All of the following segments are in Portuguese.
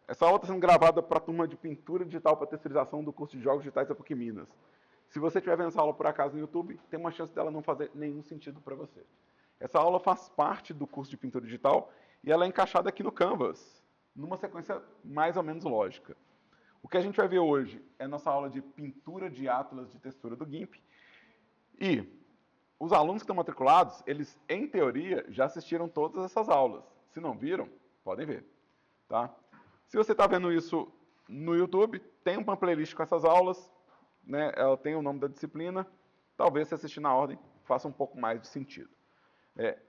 Essa aula está sendo gravada para a turma de pintura digital para texturização do curso de Jogos Digitais da PUC Minas. Se você estiver vendo essa aula por acaso no YouTube, tem uma chance dela não fazer nenhum sentido para você. Essa aula faz parte do curso de pintura digital e ela é encaixada aqui no Canvas, numa sequência mais ou menos lógica. O que a gente vai ver hoje é a nossa aula de pintura de atlas de textura do GIMP. E os alunos que estão matriculados, eles, em teoria, já assistiram todas essas aulas. Se não viram, podem ver. Tá? Se você está vendo isso no YouTube, tem uma playlist com essas aulas, né? Ela tem o nome da disciplina. Talvez se assistir na ordem faça um pouco mais de sentido.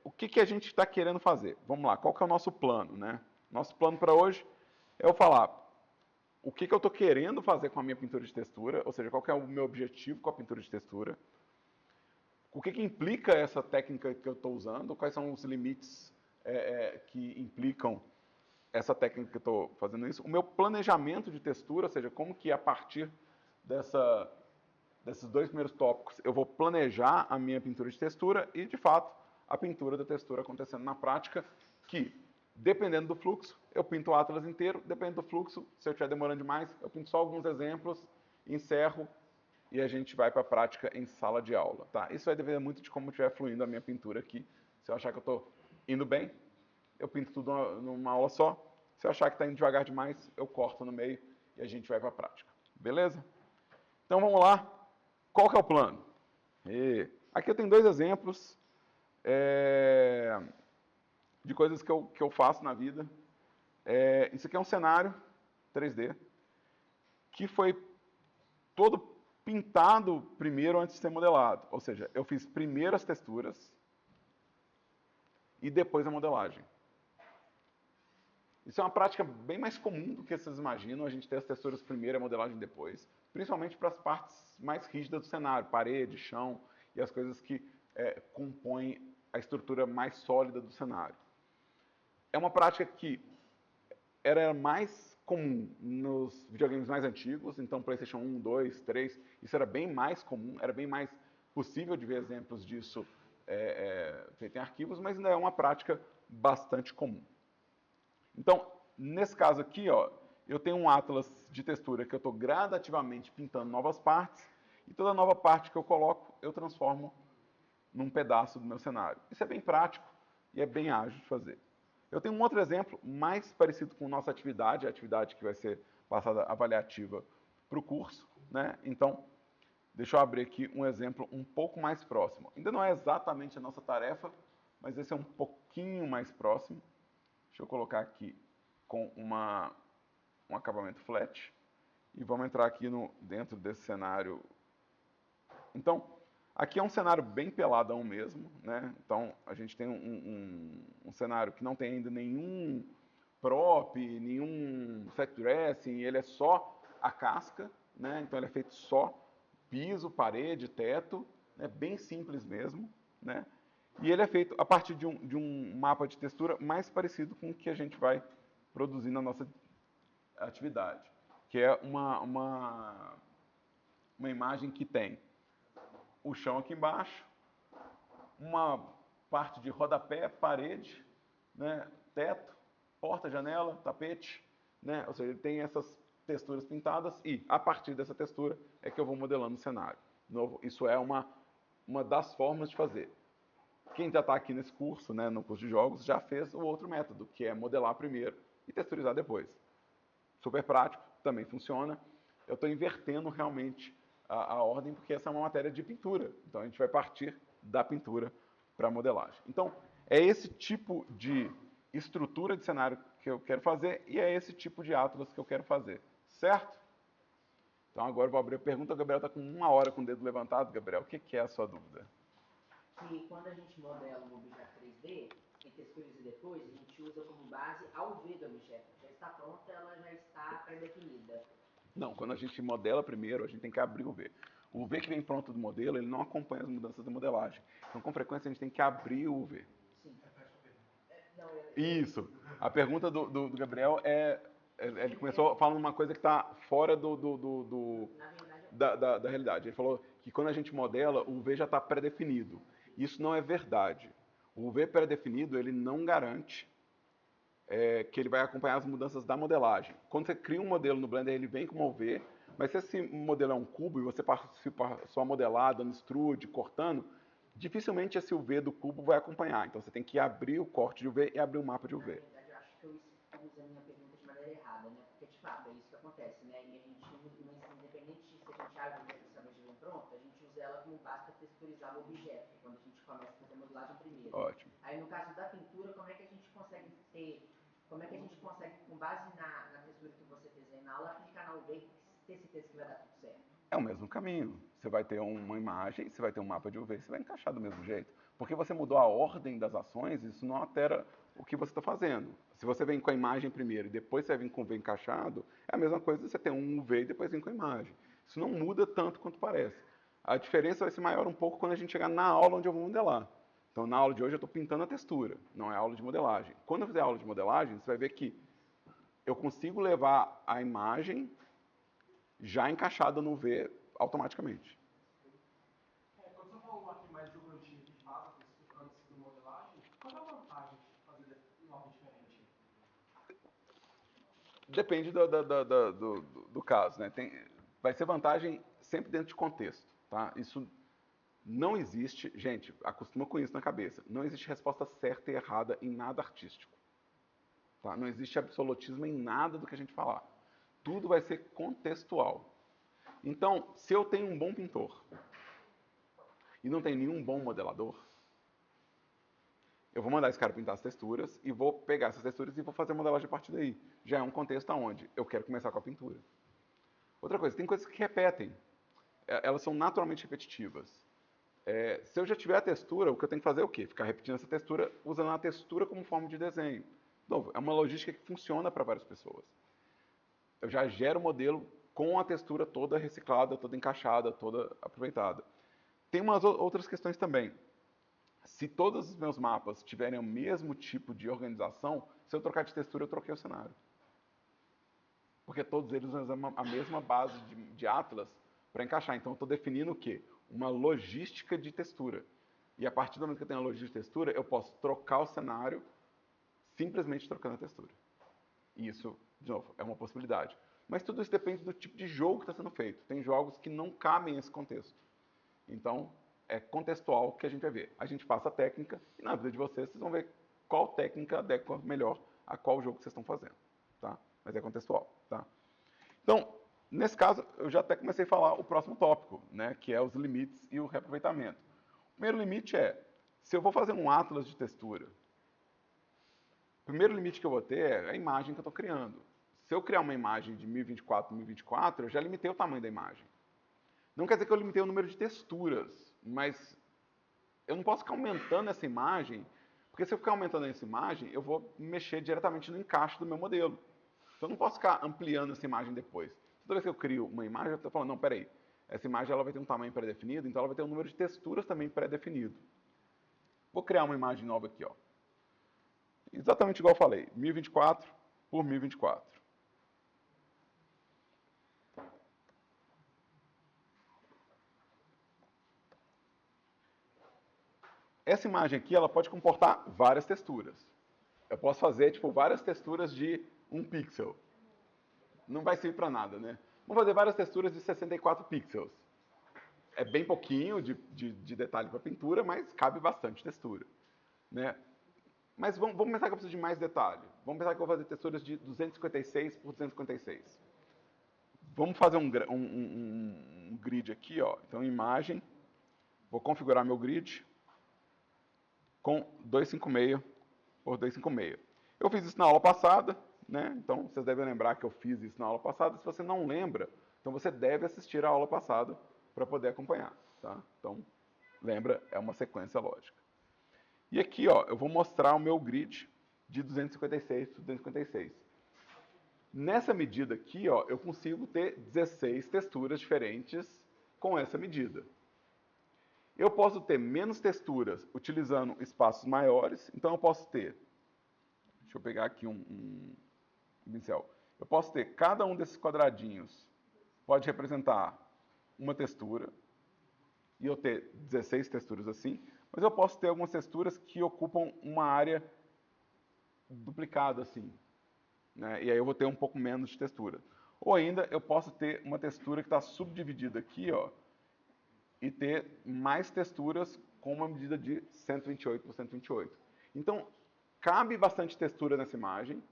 O que a gente está querendo fazer? Vamos lá, qual que é o nosso plano? Né? Nosso plano para hoje é eu falar o que eu estou querendo fazer com a minha pintura de textura, ou seja, qual que é o meu objetivo com a pintura de textura, o que implica essa técnica que eu estou usando, quais são os limites que implicam essa técnica que eu estou fazendo isso, o meu planejamento de textura, ou seja, como que a partir desses dois primeiros tópicos eu vou planejar a minha pintura de textura e, de fato, a pintura da textura acontecendo na prática, que, dependendo do fluxo, eu pinto o atlas inteiro, dependendo do fluxo, se eu estiver demorando demais, eu pinto só alguns exemplos, encerro e a gente vai para a prática em sala de aula. Tá? Isso vai depender muito de como estiver fluindo a minha pintura aqui. Se eu achar que eu estou indo bem, eu pinto tudo numa aula só. Se eu achar que está indo devagar demais, eu corto no meio e a gente vai para a prática. Beleza? Então vamos lá. Qual que é o plano? Aqui eu tenho dois exemplos de coisas que eu faço na vida. Isso aqui é um cenário 3D que foi todo pintado primeiro antes de ser modelado. Ou seja, eu fiz primeiro as texturas e depois a modelagem. Isso é uma prática bem mais comum do que vocês imaginam, a gente ter as texturas primeiro e a modelagem depois, principalmente para as partes mais rígidas do cenário, parede, chão e as coisas que compõem a estrutura mais sólida do cenário. É uma prática que era mais comum nos videogames mais antigos, então PlayStation 1, 2, 3, isso era bem mais comum, era bem mais possível de ver exemplos disso feito em arquivos, mas ainda é uma prática bastante comum. Então, nesse caso aqui, ó, eu tenho um atlas de textura que eu estou gradativamente pintando novas partes, e toda nova parte que eu coloco, eu transformo num pedaço do meu cenário. Isso é bem prático e é bem ágil de fazer. Eu tenho um outro exemplo mais parecido com nossa atividade, a atividade que vai ser passada avaliativa para o curso, né? Então, deixa eu abrir aqui um exemplo um pouco mais próximo. Ainda não é exatamente a nossa tarefa, mas esse é um pouquinho mais próximo. Deixa eu colocar aqui com um acabamento flat. E vamos entrar aqui dentro desse cenário. Então, aqui é um cenário bem peladão mesmo, né? Então, a gente tem um cenário que não tem ainda nenhum prop, nenhum set dressing, ele é só a casca, né? Então, ele é feito só piso, parede, teto, né? Bem simples mesmo, né? E ele é feito a partir de um mapa de textura mais parecido com o que a gente vai produzir na nossa atividade, que é uma imagem que tem o chão aqui embaixo, uma parte de rodapé, parede, né, teto, porta, janela, tapete, né, ou seja, ele tem essas texturas pintadas e, a partir dessa textura, é que eu vou modelando o cenário. De novo, isso é uma das formas de fazer. Quem já está aqui nesse curso, né, no curso de jogos, já fez o outro método, que é modelar primeiro e texturizar depois. Super prático, também funciona. Eu estou invertendo realmente a ordem, porque essa é uma matéria de pintura. Então a gente vai partir da pintura para a modelagem. Então, é esse tipo de estrutura de cenário que eu quero fazer e é esse tipo de atlas que eu quero fazer. Certo? Então agora eu vou abrir a pergunta. O Gabriel está com 1 hora com o dedo levantado. Gabriel, o que é a sua dúvida? Que quando a gente modela um objeto 3D, em texturiza depois, a gente usa como base a UV do objeto. Já está pronta, ela já está pré-definida. Não, quando a gente modela primeiro, a gente tem que abrir o V. O V que vem pronto do modelo, ele não acompanha as mudanças da modelagem. Então, com frequência, a gente tem que abrir o V. Sim. Isso. A pergunta do Gabriel ele começou falando uma coisa que está fora da realidade. Ele falou que quando a gente modela, o V já está pré-definido. Isso não é verdade. O V pré-definido, ele não garante que ele vai acompanhar as mudanças da modelagem. Quando você cria um modelo no Blender, ele vem como UV, mas se esse modelo é um cubo e você passou a modelar, dando extrude, cortando, dificilmente esse UV do cubo vai acompanhar. Então você tem que abrir o corte de UV e abrir o mapa de UV. Na verdade, eu acho que eu expus a minha pergunta de maneira errada, né? Porque, de fato, é isso que acontece, né? E a gente, independente se a gente abre uma versão de pronta, a gente usa ela como base para texturizar o objeto, quando a gente começa a fazer a modelagem primeiro. Ótimo. Aí, no caso da pintura, como é que a gente consegue ter, como é que a gente consegue, com base na textura que você fez aí na aula, aplicar na UV e ter certeza que vai dar tudo certo? É o mesmo caminho. Você vai ter uma imagem, você vai ter um mapa de UV, você vai encaixar do mesmo jeito. Porque você mudou a ordem das ações, isso não altera o que você está fazendo. Se você vem com a imagem primeiro e depois você vem com o UV encaixado, é a mesma coisa você ter um UV e depois vem com a imagem. Isso não muda tanto quanto parece. A diferença vai ser maior um pouco quando a gente chegar na aula onde eu vou modelar. Então, na aula de hoje eu estou pintando a textura, não é aula de modelagem. Quando eu fizer aula de modelagem, você vai ver que eu consigo levar a imagem já encaixada no V automaticamente. Quando você falou aqui mais de um cantinho que faz antes da modelagem, qual é a vantagem de fazer algo diferente? Depende do caso, né? Vai ser vantagem sempre dentro de contexto, tá? Isso não existe, gente, acostuma com isso na cabeça, não existe resposta certa e errada em nada artístico. Tá? Não existe absolutismo em nada do que a gente falar. Tudo vai ser contextual. Então, se eu tenho um bom pintor e não tem nenhum bom modelador, eu vou mandar esse cara pintar as texturas e vou pegar essas texturas e vou fazer a modelagem a partir daí. Já é um contexto onde eu quero começar com a pintura. Outra coisa, tem coisas que repetem. Elas são naturalmente repetitivas. Se eu já tiver a textura, o que eu tenho que fazer é o quê? Ficar repetindo essa textura, usando a textura como forma de desenho. De novo, é uma logística que funciona para várias pessoas. Eu já gero o modelo com a textura toda reciclada, toda encaixada, toda aproveitada. Tem umas outras questões também. Se todos os meus mapas tiverem o mesmo tipo de organização, se eu trocar de textura, eu troquei o cenário. Porque todos eles usam a mesma base de Atlas para encaixar. Então, eu estou definindo o quê? Uma logística de textura. E a partir do momento que eu tenho a logística de textura, eu posso trocar o cenário simplesmente trocando a textura. E isso, de novo, é uma possibilidade. Mas tudo isso depende do tipo de jogo que está sendo feito. Tem jogos que não cabem nesse contexto. Então, é contextual que a gente vai ver. A gente passa a técnica e na vida de vocês vão ver qual técnica adequa melhor a qual jogo que vocês estão fazendo. Tá? Mas é contextual. Tá? Então, nesse caso, eu já até comecei a falar o próximo tópico, né, que é os limites e o reaproveitamento. O primeiro limite é, se eu vou fazer um atlas de textura, o primeiro limite que eu vou ter é a imagem que eu estou criando. Se eu criar uma imagem de 1024 por 1024, eu já limitei o tamanho da imagem. Não quer dizer que eu limitei o número de texturas, mas eu não posso ficar aumentando essa imagem, porque se eu ficar aumentando essa imagem, eu vou mexer diretamente no encaixe do meu modelo. Então eu não posso ficar ampliando essa imagem depois. Toda vez que eu crio uma imagem, eu estou falando, não, peraí, essa imagem ela vai ter um tamanho pré-definido, então ela vai ter um número de texturas também pré-definido. Vou criar uma imagem nova aqui, ó. Exatamente igual eu falei, 1024 por 1024. Essa imagem aqui, ela pode comportar várias texturas. Eu posso fazer, tipo, várias texturas de 1 pixel. Não vai servir para nada, né? Vamos fazer várias texturas de 64 pixels. É bem pouquinho de detalhe para pintura, mas cabe bastante textura, né? Mas vamos pensar que eu preciso de mais detalhe. Vamos pensar que eu vou fazer texturas de 256 por 256. Vamos fazer um grid aqui, ó. Então, imagem. Vou configurar meu grid com 256 por 256. Eu fiz isso na aula passada, né? Então, vocês devem lembrar que eu fiz isso na aula passada. Se você não lembra, então você deve assistir a aula passada para poder acompanhar, tá? Então, lembra, é uma sequência lógica. E aqui, ó, eu vou mostrar o meu grid de 256 por 256. Nessa medida aqui, ó, eu consigo ter 16 texturas diferentes com essa medida. Eu posso ter menos texturas utilizando espaços maiores, então eu posso ter, deixa eu pegar aqui um pincel, eu posso ter cada um desses quadradinhos pode representar uma textura, e eu ter 16 texturas assim, mas eu posso ter algumas texturas que ocupam uma área duplicado assim, né? E aí eu vou ter um pouco menos de textura. Ou ainda eu posso ter uma textura que está subdividida aqui, ó, e ter mais texturas com uma medida de 128 por 128. Então, cabe bastante textura nessa imagem,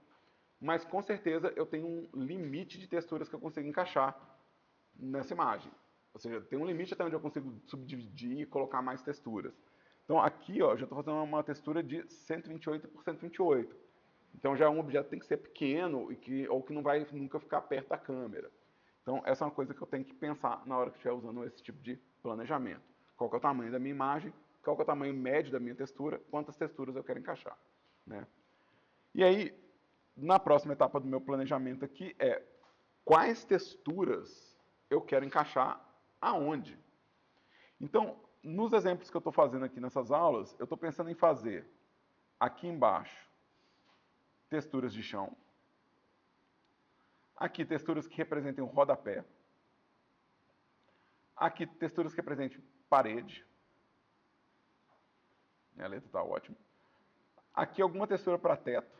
mas com certeza eu tenho um limite de texturas que eu consigo encaixar nessa imagem. Ou seja, tem um limite até onde eu consigo subdividir e colocar mais texturas. Então aqui, ó, eu já estou fazendo uma textura de 128 por 128. Então já é um objeto que tem que ser pequeno ou que não vai nunca ficar perto da câmera. Então essa é uma coisa que eu tenho que pensar na hora que estiver usando esse tipo de planejamento. Qual que é o tamanho da minha imagem, qual que é o tamanho médio da minha textura, quantas texturas eu quero encaixar, né? E aí, na próxima etapa do meu planejamento aqui é quais texturas eu quero encaixar aonde. Então, nos exemplos que eu estou fazendo aqui nessas aulas, eu estou pensando em fazer aqui embaixo texturas de chão, aqui texturas que representem o rodapé, aqui texturas que representem parede, a letra está ótima, aqui alguma textura para teto,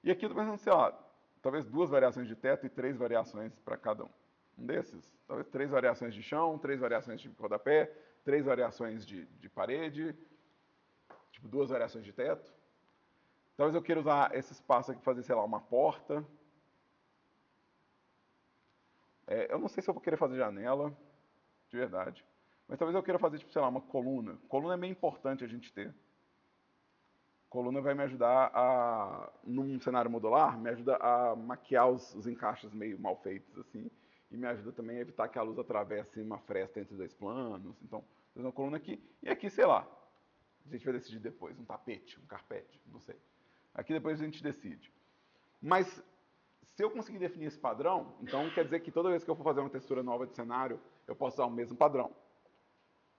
e aqui eu estou pensando, sei lá, talvez 2 variações de teto e 3 variações para cada um desses. Talvez 3 variações de chão, 3 variações de rodapé, 3 variações de parede, tipo 2 variações de teto. Talvez eu queira usar esse espaço aqui para fazer, sei lá, uma porta. Eu não sei se eu vou querer fazer janela, de verdade. Mas talvez eu queira fazer, tipo, sei lá, uma coluna. Coluna é bem importante a gente ter. Coluna vai me ajudar a, num cenário modular, me ajuda a maquiar os encaixes meio mal feitos, assim. E me ajuda também a evitar que a luz atravesse uma fresta entre 2 planos. Então, fazer uma coluna aqui. E aqui, sei lá, a gente vai decidir depois. Um tapete, um carpete, não sei. Aqui depois a gente decide. Mas se eu conseguir definir esse padrão, então quer dizer que toda vez que eu for fazer uma textura nova de cenário, eu posso usar o mesmo padrão.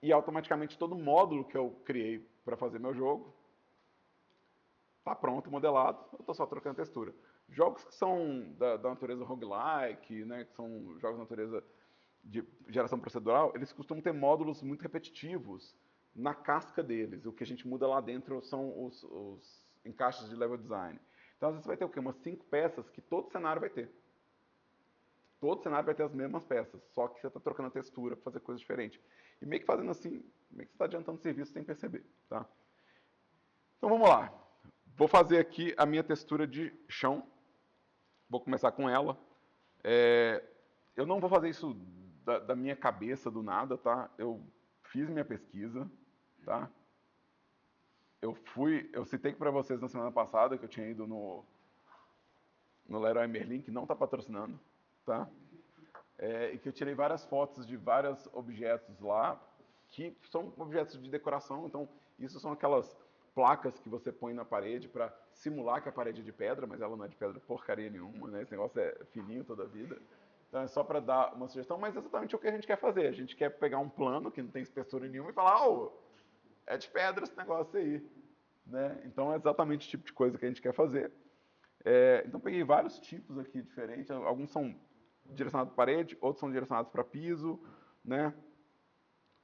E automaticamente todo módulo que eu criei para fazer meu jogo está pronto, modelado, eu estou só trocando textura. Jogos que são da natureza roguelike, né, que são jogos da natureza de geração procedural, eles costumam ter módulos muito repetitivos na casca deles. O que a gente muda lá dentro são os encaixes de level design. Então, às vezes, você vai ter o quê? Umas 5 peças que todo cenário vai ter. Todo cenário vai ter as mesmas peças, só que você está trocando a textura para fazer coisas diferentes. E meio que fazendo assim, meio que você está adiantando o serviço sem perceber. Tá? Então, vamos lá. Vou fazer aqui a minha textura de chão. Vou começar com ela. Eu não vou fazer isso da minha cabeça, do nada, tá? Eu fiz minha pesquisa, tá? Eu citei para vocês na semana passada que eu tinha ido no Leroy Merlin, que não está patrocinando, tá? E que eu tirei várias fotos de vários objetos lá, que são objetos de decoração, então isso são aquelas placas que você põe na parede para simular que a parede é de pedra, mas ela não é de pedra porcaria nenhuma, né? Esse negócio é fininho toda a vida. Então é só para dar uma sugestão, mas é exatamente o que a gente quer fazer. A gente quer pegar um plano que não tem espessura nenhuma e falar, é de pedra esse negócio aí. Né? Então é exatamente o tipo de coisa que a gente quer fazer. Então peguei vários tipos aqui diferentes. Alguns são direcionados para parede, outros são direcionados para piso, né?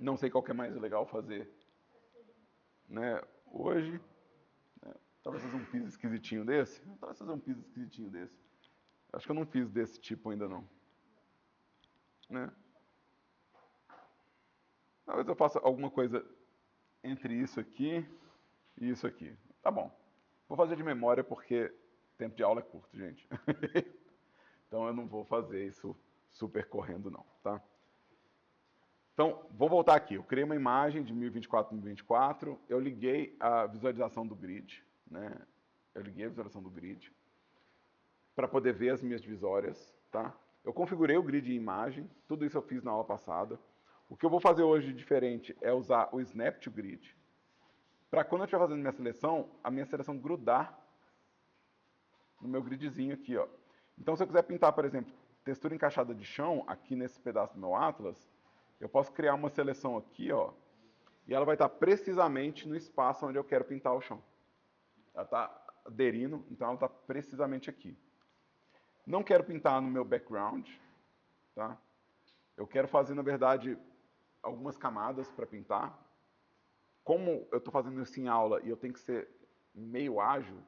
Não sei qual que é mais legal fazer, né? Hoje, né? Talvez fazer um piso esquisitinho desse. Talvez fazer um piso esquisitinho desse. Acho que eu não fiz desse tipo ainda não, né? Talvez eu faça alguma coisa entre isso aqui e isso aqui. Tá bom. Vou fazer de memória porque tempo de aula é curto, gente. Então eu não vou fazer isso super correndo não, tá? Então, vou voltar aqui. Eu criei uma imagem de 1024 por 1024, eu liguei a visualização do grid, né? Eu liguei a visualização do grid para poder ver as minhas divisórias, tá? Eu configurei o grid em imagem, tudo isso eu fiz na aula passada. O que eu vou fazer hoje de diferente é usar o Snap to Grid, para quando eu estiver fazendo minha seleção, a minha seleção grudar no meu gridzinho aqui, ó. Então, se eu quiser pintar, por exemplo, textura encaixada de chão, aqui nesse pedaço do meu Atlas, eu posso criar uma seleção aqui, ó, e ela vai estar precisamente no espaço onde eu quero pintar o chão. Ela está aderindo, então ela está precisamente aqui. Não quero pintar no meu background, tá? Eu quero fazer, na verdade, algumas camadas para pintar. Como eu estou fazendo isso em aula e eu tenho que ser meio ágil,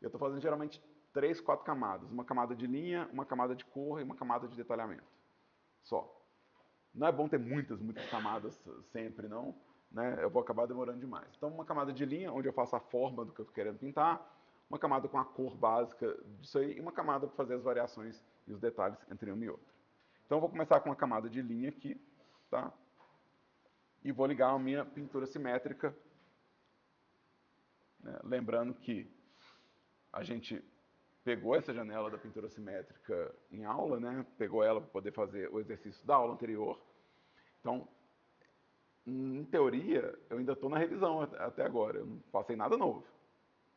eu estou fazendo geralmente 3, 4 camadas. Uma camada de linha, uma camada de cor e uma camada de detalhamento. Só. Não é bom ter muitas camadas sempre, não. Né? Eu vou acabar demorando demais. Então, uma camada de linha, onde eu faço a forma do que eu estou querendo pintar. Uma camada com a cor básica disso aí. E uma camada para fazer as variações e os detalhes entre uma e outra. Então, eu vou começar com uma camada de linha aqui. Tá? E vou ligar a minha pintura simétrica. Né? Lembrando que a gente pegou essa janela da pintura simétrica em aula, né? Pegou ela para poder fazer o exercício da aula anterior. Então, em teoria, eu ainda estou na revisão até agora. Eu não passei nada novo.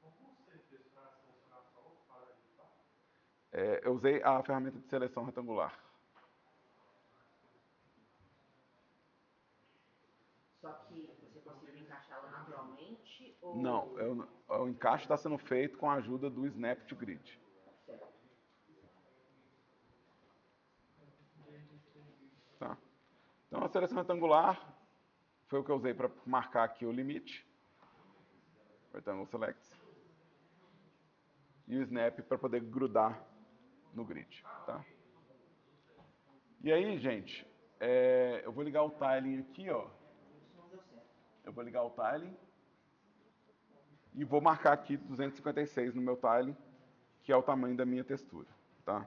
Como você fez para selecionar só os parágrafos? Eu usei a ferramenta de seleção retangular. Só que você conseguiu encaixá-la naturalmente? Ou... Não, o encaixe está sendo feito com a ajuda do Snap to Grid. Certo. Tá? Então, a seleção retangular foi o que eu usei para marcar aqui o limite. Rectangle Select. E o Snap para poder grudar no grid. Tá? E aí, gente, eu vou ligar o tiling aqui, ó. Isso não deu certo. Eu vou ligar o tiling e vou marcar aqui 256 no meu tiling, que é o tamanho da minha textura, tá?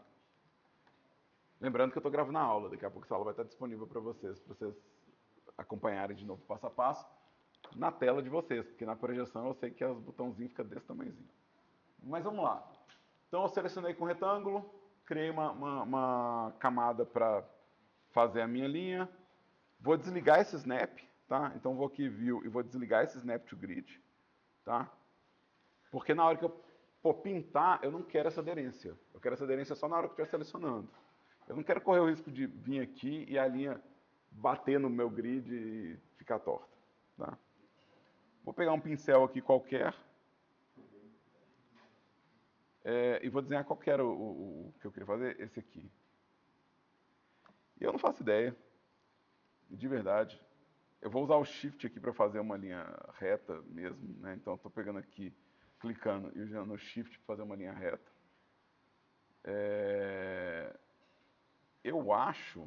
Lembrando que eu estou gravando a aula, daqui a pouco essa aula vai estar disponível para vocês acompanharem de novo passo a passo na tela de vocês, porque na projeção eu sei que os botãozinhos ficam desse tamanhozinho. Mas vamos lá. Então eu selecionei com retângulo, criei uma camada para fazer a minha linha, vou desligar esse snap, tá? Então vou aqui View e vou desligar esse Snap to Grid, tá? Porque na hora que eu for pintar, eu não quero essa aderência. Eu quero essa aderência só na hora que eu estiver selecionando. Eu não quero correr o risco de vir aqui e a linha bater no meu grid e ficar torta, tá? Vou pegar um pincel aqui qualquer e vou desenhar qual que era o que eu queria fazer, esse aqui. E eu não faço ideia, de verdade. Eu vou usar o Shift aqui para fazer uma linha reta mesmo, né? Então estou pegando aqui, clicando e usando o Shift para fazer uma linha reta. Eu acho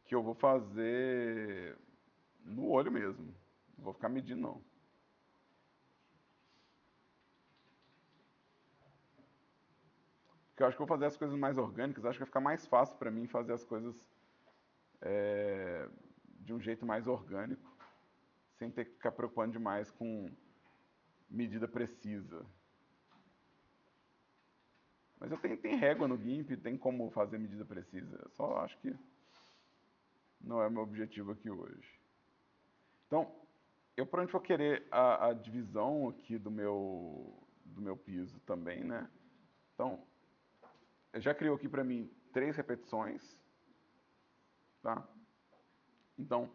que eu vou fazer no olho mesmo. Não vou ficar medindo não. Porque eu acho que eu vou fazer as coisas mais orgânicas, acho que vai ficar mais fácil para mim fazer as coisas de um jeito mais orgânico, sem ter que ficar preocupando demais com medida precisa. Mas eu tenho régua no GIMP, tem como fazer medida precisa. Eu só acho que não é o meu objetivo aqui hoje. Então, eu provavelmente vou querer a divisão aqui do meu piso também, né? Então, já criou aqui para mim 3 repetições, tá? Então,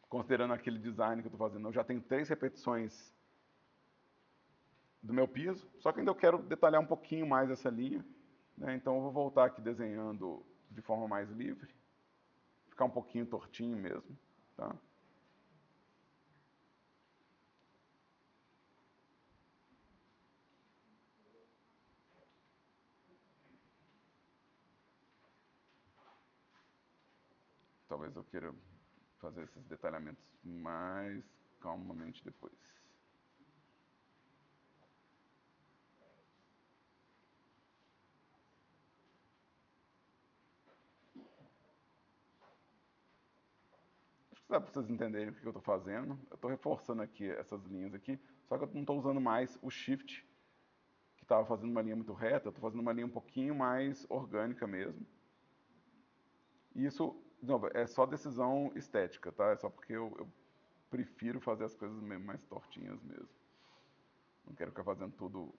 considerando aquele design que eu estou fazendo, eu já tenho 3 repetições do meu piso, só que ainda eu quero detalhar um pouquinho mais essa linha, né? Então eu vou voltar aqui desenhando de forma mais livre, ficar um pouquinho tortinho mesmo, tá? Talvez eu queira fazer esses detalhamentos mais calmamente depois. Acho que dá para vocês entenderem o que eu estou fazendo. Eu estou reforçando aqui essas linhas aqui, só que eu não estou usando mais o Shift, que estava fazendo uma linha muito reta, eu estou fazendo uma linha um pouquinho mais orgânica mesmo. E isso, de novo, é só decisão estética, tá? É só porque eu prefiro fazer as coisas mais tortinhas mesmo. Não quero ficar fazendo tudo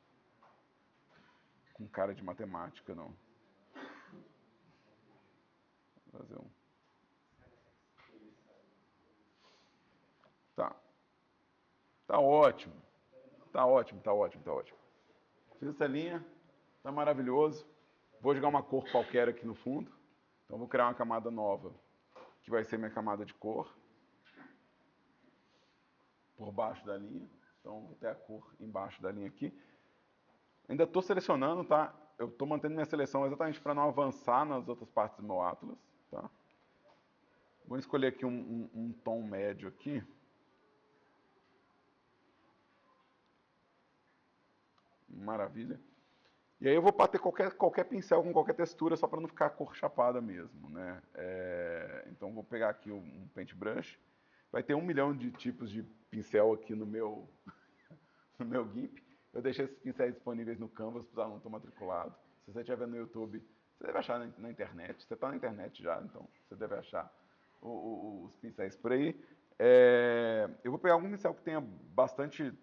com cara de matemática, não. Vou fazer um. Tá. Tá ótimo. Tá ótimo, tá ótimo, tá ótimo. Fiz essa linha, tá maravilhoso. Vou jogar uma cor qualquer aqui no fundo. Então vou criar uma camada nova, que vai ser minha camada de cor. por baixo da linha. Então, vou ter a cor embaixo da linha aqui. Ainda estou selecionando, tá? Eu estou mantendo minha seleção exatamente para não avançar nas outras partes do meu Atlas, tá? Vou escolher aqui um tom médio aqui. Maravilha. E aí eu vou bater qualquer pincel com qualquer textura, só para não ficar a cor chapada mesmo, né? Então vou pegar aqui um paintbrush. Vai ter 1 milhão de tipos de pincel aqui no meu, no meu GIMP. Eu deixei esses pincéis disponíveis no Canvas para o aluno matriculado. Se você estiver vendo no YouTube, você deve achar na internet. Você está na internet já, então você deve achar os pincéis por aí. Eu vou pegar algum pincel que tenha bastante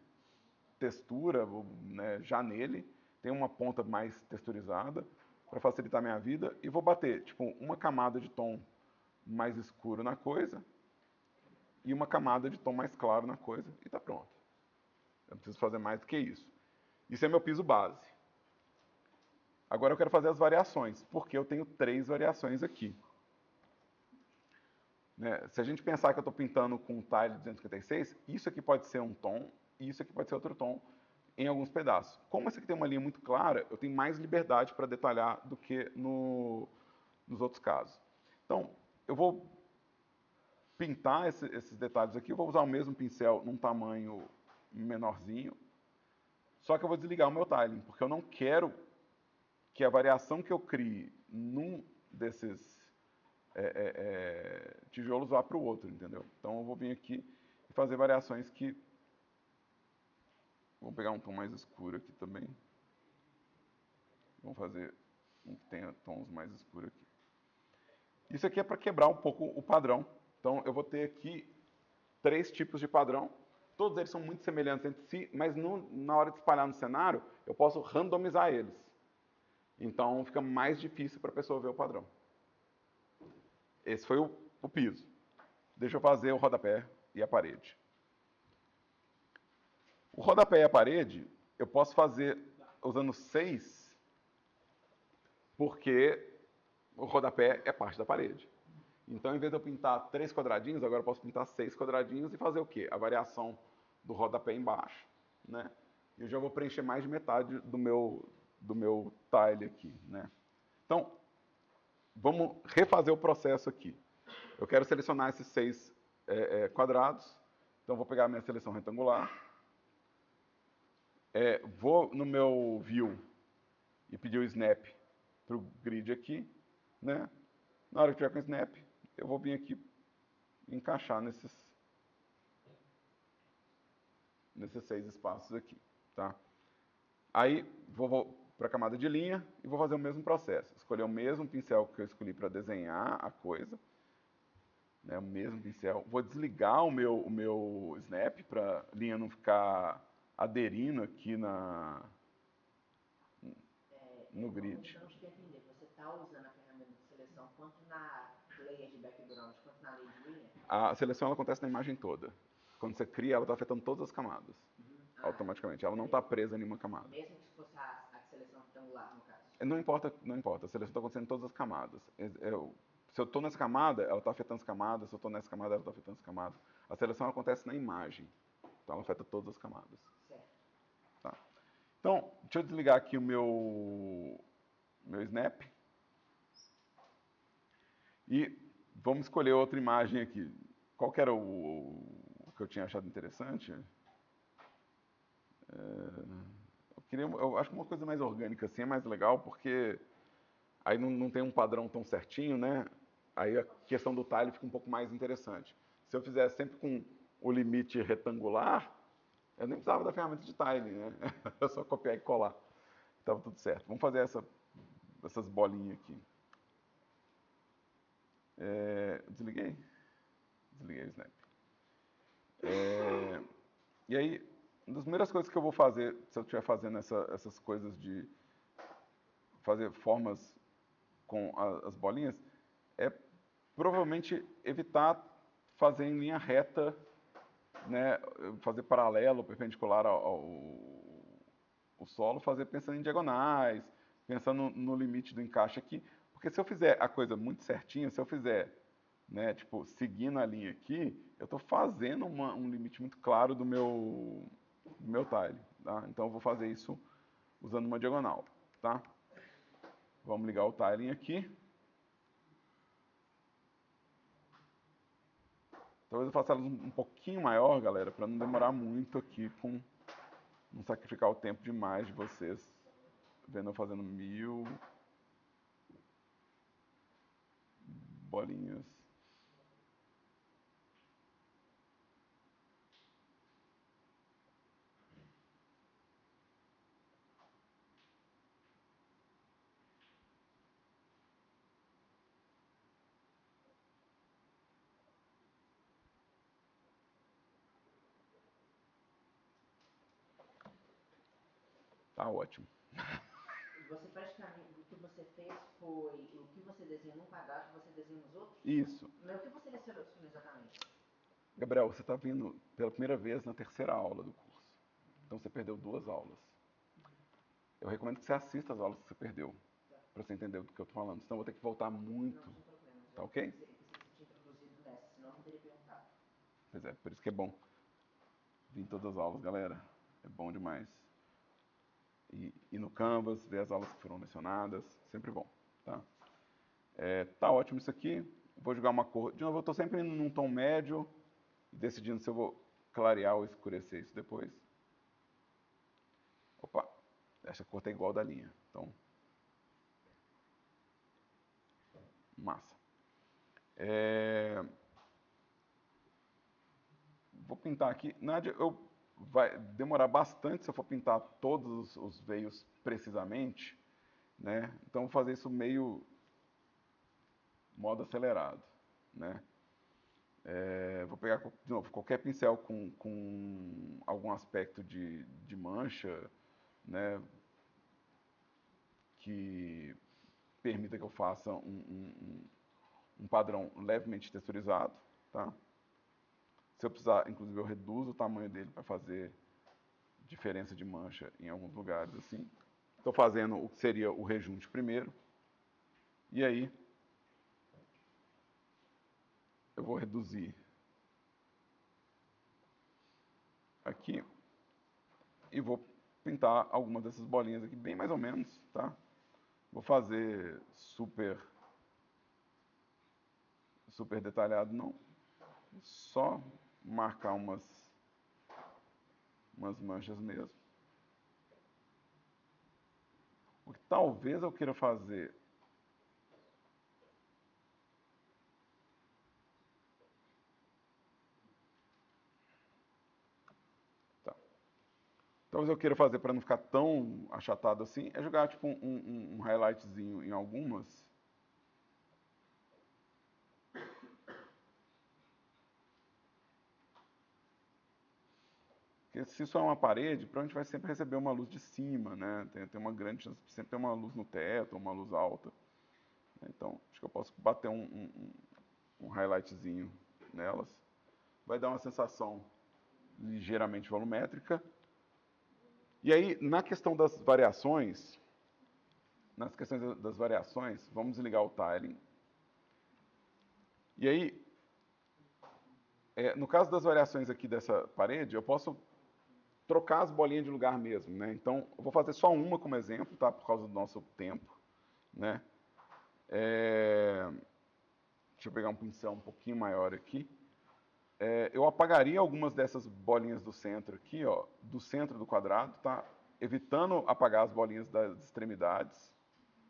textura, né, já nele. Tem uma ponta mais texturizada para facilitar a minha vida. E vou bater tipo uma camada de tom mais escuro na coisa e uma camada de tom mais claro na coisa e está pronto. Eu não preciso fazer mais do que isso. Isso é meu piso base. Agora eu quero fazer as variações, porque eu tenho 3 variações aqui. Né? Se a gente pensar que eu estou pintando com um tile 256, isso aqui pode ser um tom e isso aqui pode ser outro tom em alguns pedaços. Como esse aqui tem uma linha muito clara, eu tenho mais liberdade para detalhar do que nos outros casos. Então, eu vou pintar esses detalhes aqui, eu vou usar o mesmo pincel num tamanho menorzinho, só que eu vou desligar o meu tiling, porque eu não quero que a variação que eu crie num desses tijolos vá para o outro, entendeu? Então eu vou vir aqui e fazer variações que... Vou pegar um tom mais escuro aqui também. Vamos fazer um que tenha tons mais escuros aqui. Isso aqui é para quebrar um pouco o padrão. Então eu vou ter aqui 3 tipos de padrão. Todos eles são muito semelhantes entre si, mas na hora de espalhar no cenário, eu posso randomizar eles. Então fica mais difícil para a pessoa ver o padrão. Esse foi o piso. Deixa eu fazer o rodapé e a parede. O rodapé e a parede, eu posso fazer usando 6, porque o rodapé é parte da parede. Então, em vez de eu pintar 3 quadradinhos, agora eu posso pintar 6 quadradinhos e fazer o quê? A variação do rodapé embaixo, né? E eu já vou preencher mais de metade do meu tile aqui, né? Então, vamos refazer o processo aqui. Eu quero selecionar esses 6 quadrados. Então, vou pegar a minha seleção retangular. Vou no meu View e pedir o Snap para o grid aqui, né? Na hora que tiver com o Snap, eu vou vir aqui e encaixar nesses 6 espaços aqui, tá? Aí, vou para a camada de linha e vou fazer o mesmo processo. Escolher o mesmo pincel que eu escolhi para desenhar a coisa, né? O mesmo pincel. Vou desligar o meu Snap para a linha não ficar aderindo aqui no grid. Então, deixa eu entender, você está usando a ferramenta de seleção tanto na layer de background quanto na layer de linha? A seleção ela acontece na imagem toda. Quando você cria, ela está afetando todas as camadas, automaticamente. Ela não está presa em nenhuma camada. Mesmo que fosse a seleção retangular, no caso? Não importa, não importa. A seleção está acontecendo em todas as camadas. Se eu estou nessa camada, ela está afetando as camadas. Se eu estou nessa camada, ela está afetando as camadas. A seleção acontece na imagem. Então, ela afeta todas as camadas. Certo. Tá. Então, deixa eu desligar aqui o meu Snap. E vamos escolher outra imagem aqui. Qual que era o que eu tinha achado interessante? Eu acho que uma coisa mais orgânica assim é mais legal, porque aí não tem um padrão tão certinho, né? Aí a questão do tile fica um pouco mais interessante. Se eu fizesse sempre com o limite retangular, eu nem precisava da ferramenta de tile, né? Eu só copiar e colar. Estava tudo certo. Vamos fazer essas bolinhas aqui. Desliguei? Desliguei o Snap. E aí, uma das primeiras coisas que eu vou fazer, se eu estiver fazendo essas coisas de fazer formas com as bolinhas, é provavelmente evitar fazer em linha reta, né, fazer paralelo, perpendicular ao solo, fazer pensando em diagonais, pensando no limite do encaixe aqui. Porque se eu fizer a coisa muito certinha, se eu fizer né? Tipo, seguindo a linha aqui, eu estou fazendo um limite muito claro do meu tile, tá? Então eu vou fazer isso usando uma diagonal, tá? Vamos ligar o tiling aqui. Talvez eu faça ela um pouquinho maior, galera, para não demorar muito aqui, não sacrificar o tempo demais de vocês vendo eu fazendo 1000 bolinhas. Tá ótimo. Você praticamente, o que você fez foi, o que você desenha num quadrado, você desenha nos outros? Isso. Mas o que você selecionou exatamente? Gabriel, você está vindo pela primeira vez na terceira aula do curso. Então você perdeu 2 aulas. Eu recomendo que você assista as aulas que você perdeu, para você entender do que eu estou falando. Senão eu vou ter que voltar muito. Não, sem problema. Tá ok? Você tinha introduzido nessa, senão eu não teria perguntado. Pois é, por isso que é bom vir em todas as aulas, galera. É bom demais. E no Canvas, ver as aulas que foram lecionadas, sempre bom, tá? Tá ótimo isso aqui. Vou jogar uma cor. De novo, eu estou sempre indo num tom médio e decidindo se eu vou clarear ou escurecer isso depois. Opa, essa cor tá igual da linha, então massa. Vou pintar aqui. Nádia, vai demorar bastante se eu for pintar todos os veios precisamente, né? Então vou fazer isso meio modo acelerado, né? Vou pegar, de novo, qualquer pincel com algum aspecto de mancha, né? Que permita que eu faça um padrão levemente texturizado, tá? Se eu precisar, inclusive, eu reduzo o tamanho dele para fazer diferença de mancha em alguns lugares, assim. Estou fazendo o que seria o rejunte primeiro. E aí, eu vou reduzir aqui e vou pintar algumas dessas bolinhas aqui, bem mais ou menos, tá? Vou fazer super detalhado, não. Só marcar umas manchas mesmo. O que talvez eu queira fazer tá. Talvez eu queira fazer para não ficar tão achatado assim, é jogar tipo um highlightzinho em algumas. Porque se isso é uma parede, provavelmente vai sempre receber uma luz de cima, né? Tem uma grande chance de sempre ter uma luz no teto, uma luz alta. Então, acho que eu posso bater um highlightzinho nelas. Vai dar uma sensação ligeiramente volumétrica. E aí, nas questões das variações, vamos desligar o tiling. E aí, no caso das variações aqui dessa parede, eu posso trocar as bolinhas de lugar mesmo, né? Então, eu vou fazer só uma como exemplo, tá? Por causa do nosso tempo, né? Deixa eu pegar um pincel um pouquinho maior aqui. Eu apagaria algumas dessas bolinhas do centro aqui, ó, do centro do quadrado, tá? Evitando apagar as bolinhas das extremidades,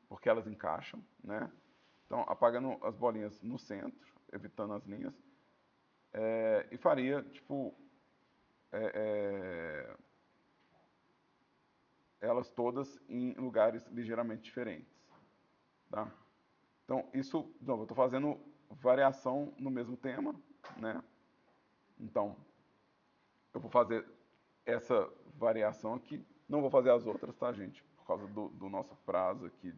porque elas encaixam, né? Então, apagando as bolinhas no centro, evitando as linhas. E faria, tipo, elas todas em lugares ligeiramente diferentes, tá? Então, isso, de novo, eu estou fazendo variação no mesmo tema, né? Então, eu vou fazer essa variação aqui. Não vou fazer as outras, tá, gente? Por causa do nosso prazo aqui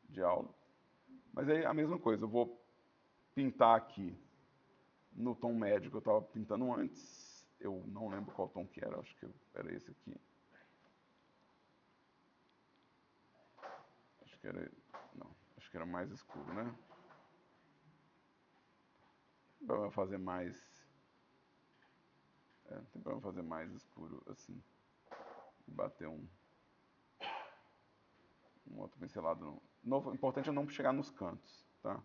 de aula. Mas aí a mesma coisa, eu vou pintar aqui no tom médio que eu estava pintando antes. Eu não lembro qual tom que era, acho que era esse aqui. Acho que era, não, acho que era mais escuro, né? problema fazer mais. Não tem problema fazer mais escuro assim. E bater um outro pincelado. O importante é não chegar nos cantos, tá?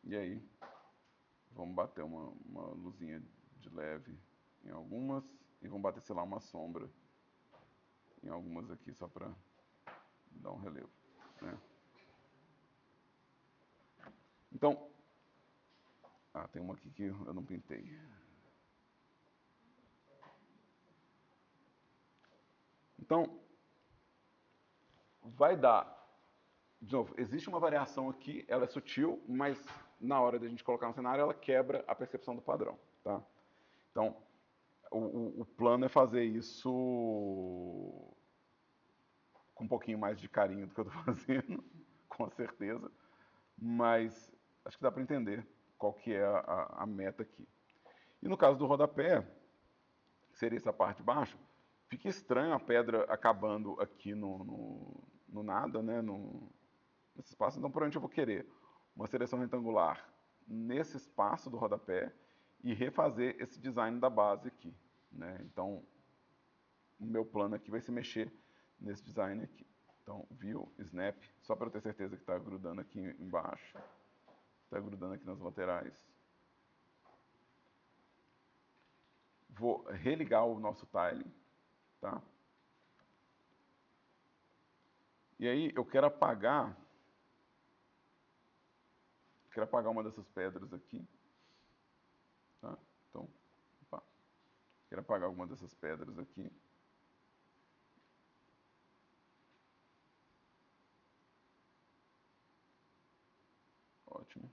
E aí, vamos bater uma luzinha de leve em algumas e vamos bater, sei lá, uma sombra em algumas aqui só para dar um relevo, né? Então, tem uma aqui que eu não pintei. Então, vai dar, de novo, existe uma variação aqui, ela é sutil, mas na hora de a gente colocar no cenário, ela quebra a percepção do padrão, tá? Então, o plano é fazer isso com um pouquinho mais de carinho do que eu estou fazendo, com certeza, mas acho que dá para entender qual que é a meta aqui. E no caso do rodapé, que seria essa parte de baixo, fica estranho a pedra acabando aqui no nada, né, nesse espaço, então provavelmente eu vou querer uma seleção retangular nesse espaço do rodapé e refazer esse design da base aqui, né? Então, o meu plano aqui vai se mexer nesse design aqui. Então, View, Snap, só para eu ter certeza que está grudando aqui embaixo, está grudando aqui nas laterais. Vou religar o nosso tiling, tá? E aí eu quero apagar uma dessas pedras aqui, tá? Então, opa, quero apagar alguma dessas pedras aqui. Ótimo.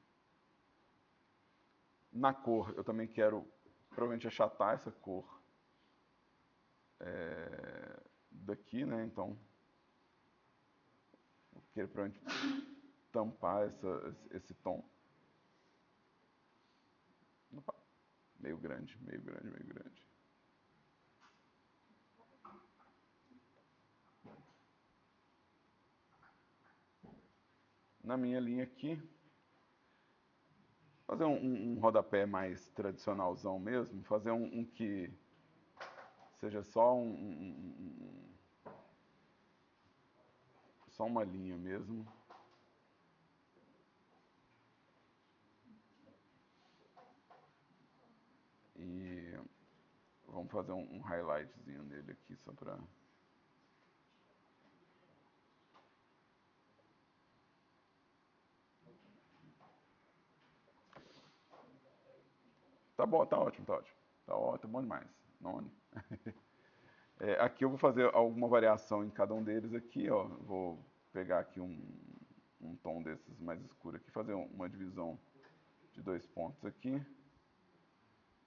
Na cor, eu também quero provavelmente achatar essa cor daqui, né? Então, eu quero provavelmente tampar esse tom. Opa, meio grande, meio grande, meio grande. Na minha linha aqui, fazer um rodapé mais tradicionalzão mesmo, fazer um que seja só só uma linha mesmo. E vamos fazer um highlightzinho nele aqui só pra... Tá bom, tá ótimo, tá ótimo. Tá ótimo, bom demais. None. Aqui eu vou fazer alguma variação em cada um deles aqui, ó. Vou pegar aqui um tom desses mais escuro aqui, fazer uma divisão de 2 pontos aqui.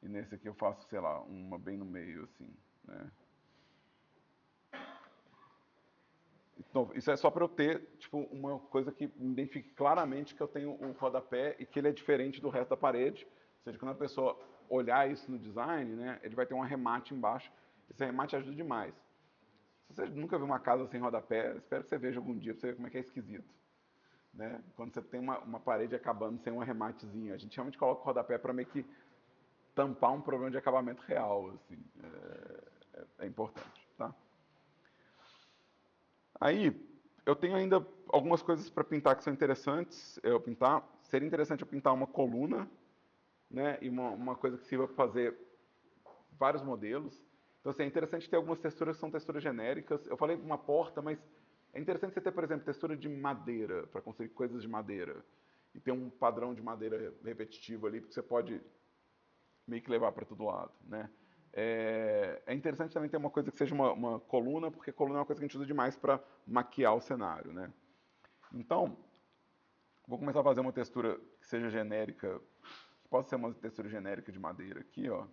E nesse aqui eu faço, sei lá, uma bem no meio, assim, né? Então, isso é só para eu ter, tipo, uma coisa que me identifique claramente que eu tenho o rodapé e que ele é diferente do resto da parede. Ou seja, quando a pessoa olhar isso no design, né, ele vai ter um arremate embaixo. Esse arremate ajuda demais. Se você nunca viu uma casa sem rodapé, espero que você veja algum dia para você ver como é que é esquisito. Né? Quando você tem uma parede acabando sem um arrematezinho. A gente realmente coloca o rodapé para meio que tampar um problema de acabamento real. Assim. É importante. Tá? Aí, eu tenho ainda algumas coisas para pintar que são interessantes. Seria interessante eu pintar uma coluna, né? E uma coisa que sirva para fazer vários modelos. Então, assim, é interessante ter algumas texturas que são texturas genéricas. Eu falei uma porta, mas é interessante você ter, por exemplo, textura de madeira, para construir coisas de madeira. E ter um padrão de madeira repetitivo ali, porque você pode meio que levar para todo lado, né? É interessante também ter uma coisa que seja uma coluna, porque coluna é uma coisa que a gente usa demais para maquiar o cenário, né? Então, vou começar a fazer uma textura que seja genérica, que possa ser uma textura genérica de madeira aqui, ó.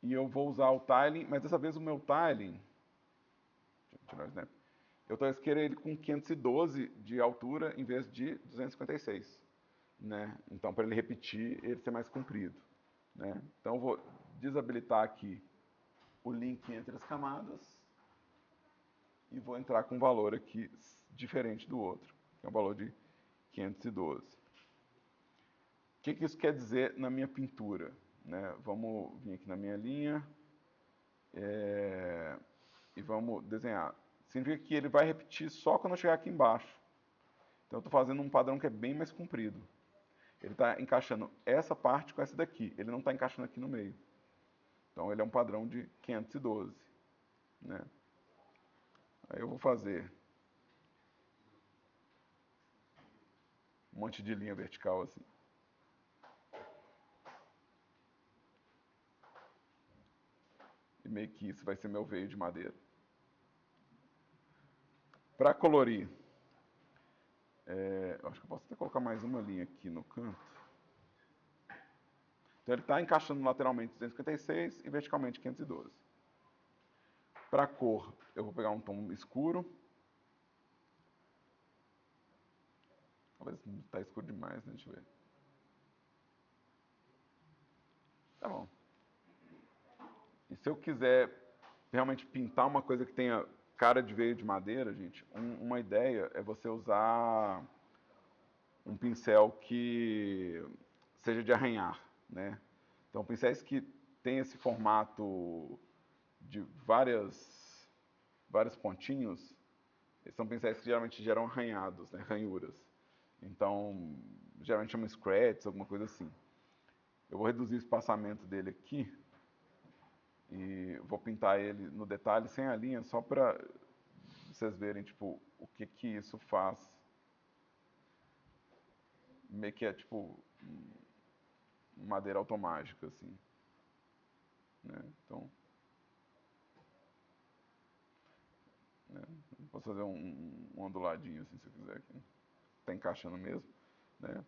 E eu vou usar o tiling, mas dessa vez o meu tiling, deixa eu tirar o snap, eu talvez queira ele com 512 de altura em vez de 256, né? Então, para ele repetir, ele ser mais comprido, né? Então eu vou desabilitar aqui o link entre as camadas e vou entrar com um valor aqui diferente do outro, que é um valor de 512. O que isso quer dizer na minha pintura? Né? Vamos vir aqui na minha linha e vamos desenhar. Significa que ele vai repetir só quando eu chegar aqui embaixo. Então eu estou fazendo um padrão que é bem mais comprido. Ele está encaixando essa parte com essa daqui. Ele não está encaixando aqui no meio. Então ele é um padrão de 512. Né? Aí eu vou fazer um monte de linha vertical assim. E meio que isso vai ser meu veio de madeira. Para colorir, acho que eu posso até colocar mais uma linha aqui no canto. Então ele está encaixando lateralmente 256 e verticalmente 512. Para cor, eu vou pegar um tom escuro. Talvez está escuro demais, né? Deixa eu ver. Tá bom. E se eu quiser realmente pintar uma coisa que tenha cara de veio de madeira, gente, uma ideia é você usar um pincel que seja de arranhar, né? Então, pincéis que tem esse formato de vários pontinhos, eles são pincéis que geralmente geram arranhados, né? Ranhuras. Então, geralmente chama scratch, alguma coisa assim. Eu vou reduzir o espaçamento dele aqui e vou pintar ele no detalhe sem a linha, só para vocês verem tipo o que isso faz. Meio que é tipo madeira automática assim, né? Então, né? Posso fazer um onduladinho assim se eu quiser aqui. Tá encaixando mesmo, né?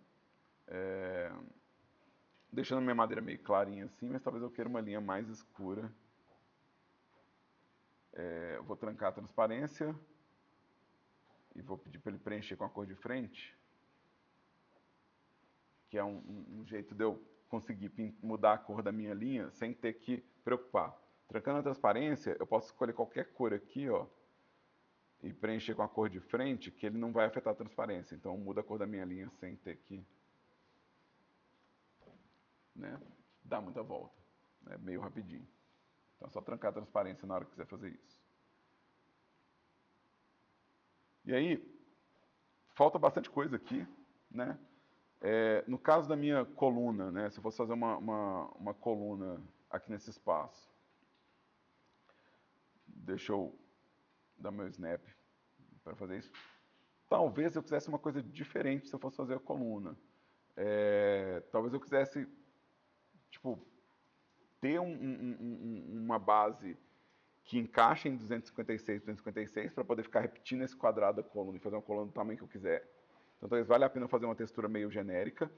Deixando minha madeira meio clarinha assim, mas talvez eu queira uma linha mais escura. Eu vou trancar a transparência e vou pedir para ele preencher com a cor de frente, que é um jeito de eu conseguir mudar a cor da minha linha sem ter que preocupar. Trancando a transparência, eu posso escolher qualquer cor aqui, ó, e preencher com a cor de frente, que ele não vai afetar a transparência. Então muda a cor da minha linha sem ter que, né, dar muita volta. É meio rapidinho. Então é só trancar a transparência na hora que quiser fazer isso. E aí, falta bastante coisa aqui, né? No caso da minha coluna, né, se eu fosse fazer uma coluna aqui nesse espaço, deixa eu dar meu snap para fazer isso. Talvez eu quisesse uma coisa diferente se eu fosse fazer a coluna. Talvez eu quisesse, tipo, ter uma base que encaixe em 256 para poder ficar repetindo esse quadrado da coluna e fazer uma coluna do tamanho que eu quiser. Então talvez valha a pena fazer uma textura meio genérica,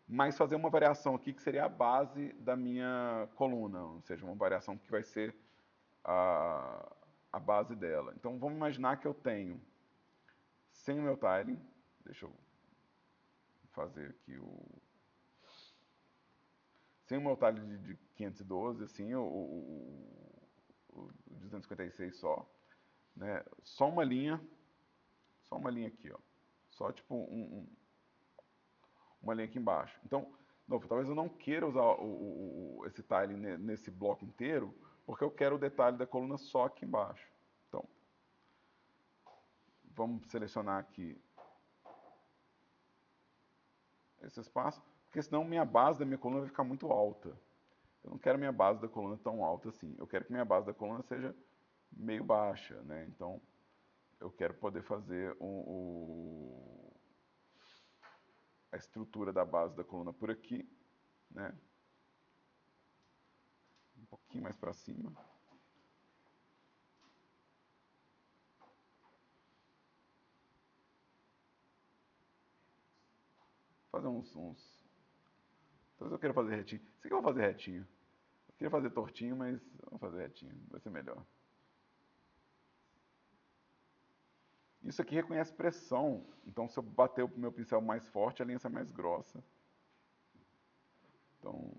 mas fazer uma variação aqui que seria a base da minha coluna, ou seja, uma variação que vai ser a base dela. Então vamos imaginar que eu tenho, sem o meu tiling, deixa eu fazer aqui sem o meu tiling de 512, assim, o 256 só, né? Só uma linha aqui, ó. Só tipo uma linha aqui embaixo. Então, novo, talvez eu não queira usar esse tiling nesse bloco inteiro, porque eu quero o detalhe da coluna só aqui embaixo. Então, vamos selecionar aqui esse espaço, porque senão minha base da minha coluna vai ficar muito alta. Eu não quero minha base da coluna tão alta assim. Eu quero que minha base da coluna seja meio baixa, né? Então, eu quero poder fazer a estrutura da base da coluna por aqui, né? Um pouquinho mais para cima. Fazer talvez eu queira fazer retinho. Isso aqui eu vou fazer retinho. Eu queria fazer tortinho, mas vamos fazer retinho. Vai ser melhor. Isso aqui reconhece pressão. Então, se eu bater o meu pincel mais forte, a linha sai mais grossa. Então,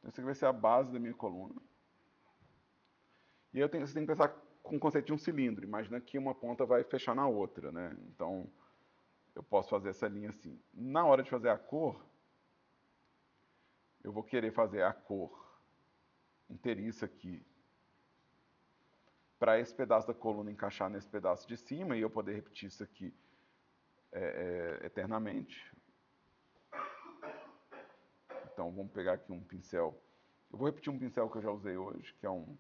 Esse aqui vai ser a base da minha coluna. E aí você tem que pensar com o conceito de um cilindro. Imagina que uma ponta vai fechar na outra, né? Então, eu posso fazer essa linha assim. Na hora de fazer a cor, eu vou querer fazer a cor inteiriça aqui para esse pedaço da coluna encaixar nesse pedaço de cima e eu poder repetir isso aqui eternamente. Então, vamos pegar aqui um pincel. Eu vou repetir um pincel que eu já usei hoje, que é um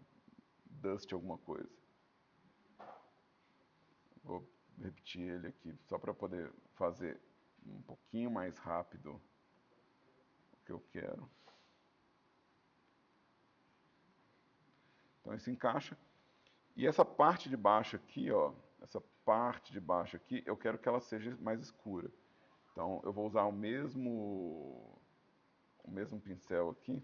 Dust alguma coisa. Vou repetir ele aqui só para poder fazer um pouquinho mais rápido o que eu quero. Então, isso encaixa. E essa parte de baixo aqui, ó, essa parte de baixo aqui, eu quero que ela seja mais escura. Então, eu vou usar o mesmo pincel aqui.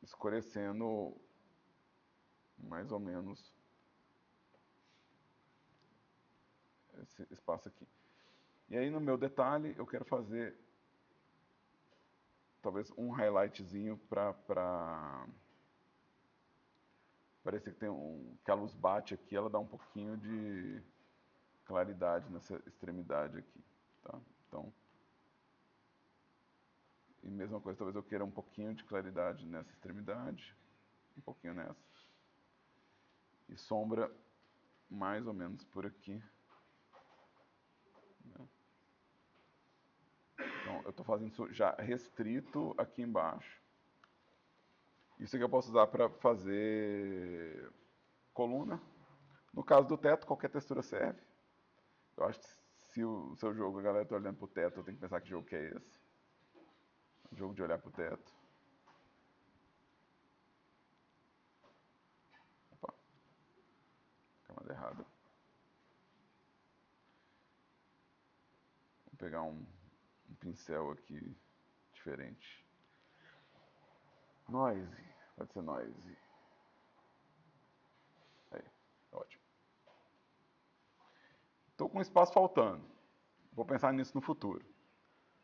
Escurecendo mais ou menos esse espaço aqui. E aí, no meu detalhe, eu quero fazer talvez um highlightzinho para parecer que que a luz bate aqui, ela dá um pouquinho de claridade nessa extremidade aqui, tá? Então, e mesma coisa, talvez eu queira um pouquinho de claridade nessa extremidade, um pouquinho nessa. E sombra mais ou menos por aqui. Né? Então, eu estou fazendo isso já restrito aqui embaixo. Isso aqui eu posso usar para fazer coluna. No caso do teto, qualquer textura serve. Eu acho que se o seu jogo, a galera está olhando para o teto, eu tenho que pensar que jogo que é esse. Um jogo de olhar para o teto. Opa. Camada errada. Vou pegar um pincel aqui diferente. Noise. Pode ser noise. Aí, ótimo. Estou com espaço faltando. Vou pensar nisso no futuro.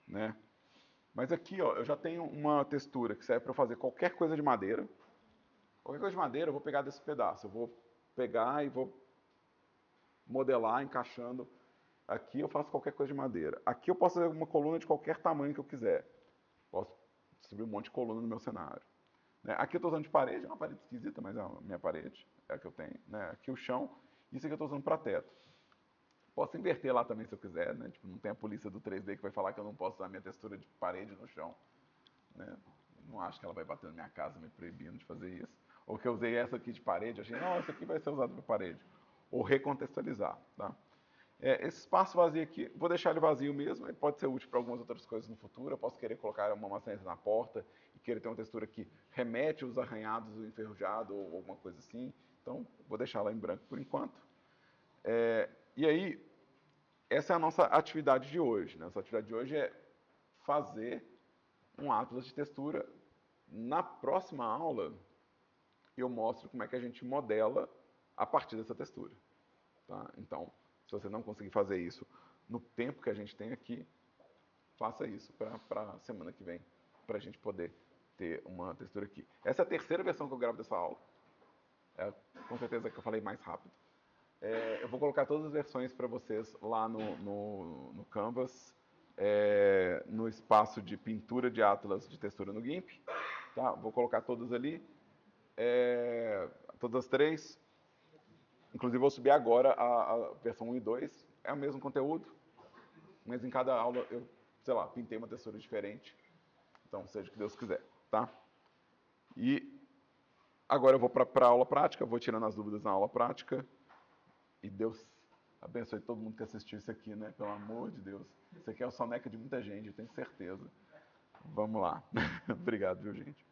Né? Mas aqui, ó, eu já tenho uma textura que serve para fazer qualquer coisa de madeira. Qualquer coisa de madeira eu vou pegar desse pedaço. Eu vou pegar e vou modelar encaixando. Aqui eu faço qualquer coisa de madeira. Aqui eu posso fazer uma coluna de qualquer tamanho que eu quiser. Posso distribuir um monte de coluna no meu cenário. Né? Aqui eu estou usando de parede, é uma parede esquisita, mas é a minha parede, é a que eu tenho. Né? Aqui o chão, isso aqui eu estou usando para teto. Posso inverter lá também se eu quiser, né? Tipo, não tem a polícia do 3D que vai falar que eu não posso usar minha textura de parede no chão. Né? Não acho que ela vai bater na minha casa me proibindo de fazer isso. Ou que eu usei essa aqui de parede, achei, não, essa aqui vai ser usada para parede. Ou recontextualizar, tá? Esse espaço vazio aqui, vou deixar ele vazio mesmo, ele pode ser útil para algumas outras coisas no futuro. Eu posso querer colocar uma maçaneta na porta e querer ter uma textura que remete aos arranhados do enferrujado ou alguma coisa assim. Então, vou deixar ela em branco por enquanto. E aí, essa é a nossa atividade de hoje. Né? Nossa atividade de hoje é fazer um atlas de textura. Na próxima aula, eu mostro como é que a gente modela a partir dessa textura. Tá? Então, se você não conseguir fazer isso no tempo que a gente tem aqui, faça isso para a semana que vem, para a gente poder ter uma textura aqui. Essa é a terceira versão que eu gravo dessa aula. Com certeza que eu falei mais rápido. Eu vou colocar todas as versões para vocês lá no Canvas, no espaço de pintura de atlas de textura no GIMP. Tá? Vou colocar todas ali, todas as três. Inclusive, vou subir agora a versão 1 e 2. É o mesmo conteúdo, mas em cada aula eu, sei lá, pintei uma textura diferente. Então, seja o que Deus quiser, tá? E agora eu vou para a aula prática, vou tirando as dúvidas na aula prática. E Deus abençoe todo mundo que assistiu isso aqui, né? Pelo amor de Deus. Isso aqui é o soneca de muita gente, eu tenho certeza. Vamos lá. Obrigado, viu, gente?